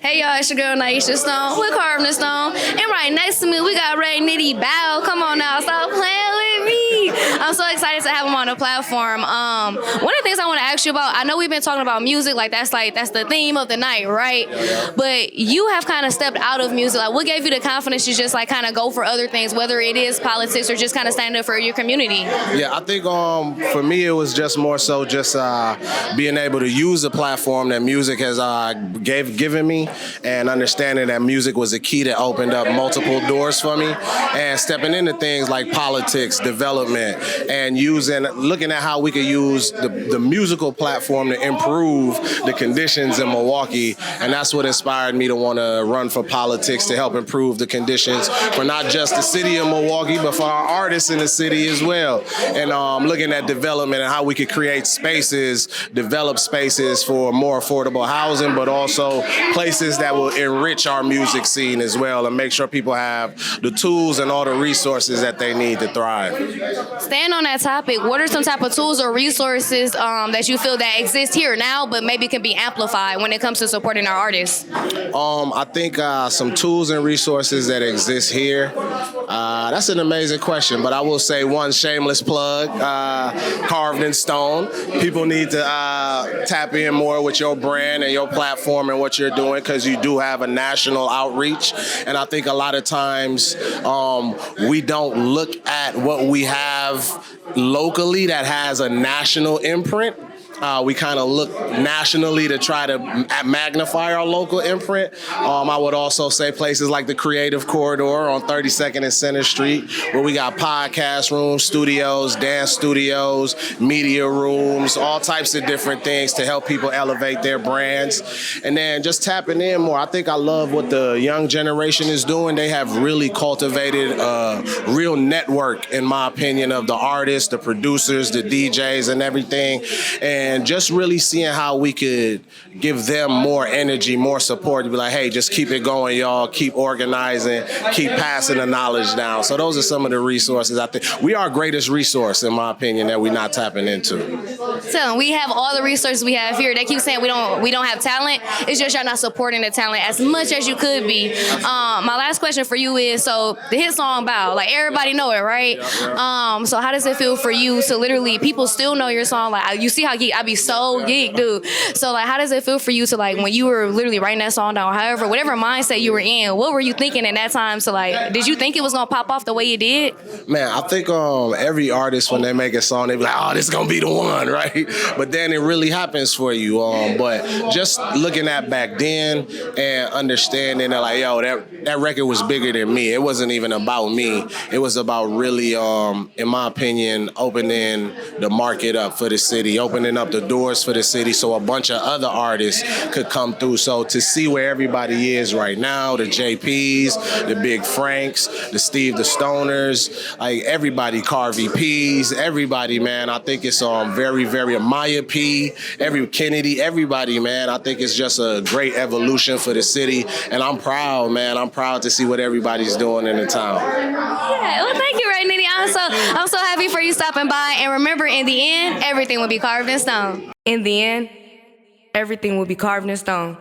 Hey y'all, it's your girl Nyesha Stone with Carvd Stone. And right next to me, we got Ray Nitti. Bow, come on now, stop playing with me. I'm so excited to have him on the platform. One of the things I want to ask you about, I know we've been talking about music, that's the theme of the night, right? But you have kind of stepped out of music. Like, what gave you the confidence to just like kind of go for other things, whether it is politics or just kind of stand up for your community? Yeah, I think for me it was just more so just being able to use the platform that music has given me, and understanding that music was a key that opened up multiple doors for me, and stepping into things like politics, development, and looking at how we could use the musical platform to improve the conditions in Milwaukee. And that's what inspired me to want to run for politics, to help improve the conditions for not just the city of Milwaukee, but for our artists in the city as well. And looking at development and how we could create spaces, develop spaces for more affordable housing, but also places that will enrich our music scene as well, and make sure people have the tools and all the resources that they need to thrive. Staying on that topic, what are some type of tools or resources that you feel that exist here now, but maybe can be amplified when it comes to supporting our artists? I think some tools and resources that exist here. That's an amazing question, but I will say one shameless plug, Carvd Stone. People need to tap in more with your brand and your platform and what you're doing, because you do have a national outreach. And I think a lot of times we don't look at what we have locally that has a national imprint. We kind of look nationally to try to magnify our local imprint. I would also say places like the Creative Corridor on 32nd and Center Street, where we got podcast rooms, studios, dance studios, media rooms, all types of different things to help people elevate their brands. And then just tapping in more. I think I love what the young generation is doing. They have really cultivated a real network, in my opinion, of the artists, the producers, the DJs, and everything. And just really seeing how we could give them more energy, more support, to be like, hey, just keep it going, y'all. Keep organizing, keep passing the knowledge down. So those are some of the resources. I think we are our greatest resource, in my opinion, that we're not tapping into. So we have all the resources we have here. They keep saying we don't have talent. It's just y'all not supporting the talent as much as you could be. My last question for you is, so the hit song Bow, like everybody know it, right? So how does it feel for you to literally, people still know your song? Like, you see how I be so geek, dude. So like, how does it feel for you to, like, when you were literally writing that song down, however, whatever mindset you were in, what were you thinking in that time? So like, did you think it was gonna pop off the way it did? Man, I think every artist, when they make a song, they be like, oh, this is gonna be the one, right? But then it really happens for you. But just looking at back then and understanding that, like, yo, that record was bigger than me. It wasn't even about me. It was about really, in my opinion, opening the market up for the city, opening up the doors for the city so a bunch of other artists could come through. So to see where everybody is right now, the JPs, the Big Franks, the Steve the Stoners, like everybody, Carvd P's, everybody, man, I think it's very, very, Maya P, Kennedy, everybody, man. I think it's just a great evolution for the city, and I'm proud, man. I'm proud to see what everybody's doing in the town. Yeah, well, thank you, Ray Nitti. I'm so happy for you stopping by. And remember, in the end, everything will be carved in stone. In the end, everything will be carved in stone.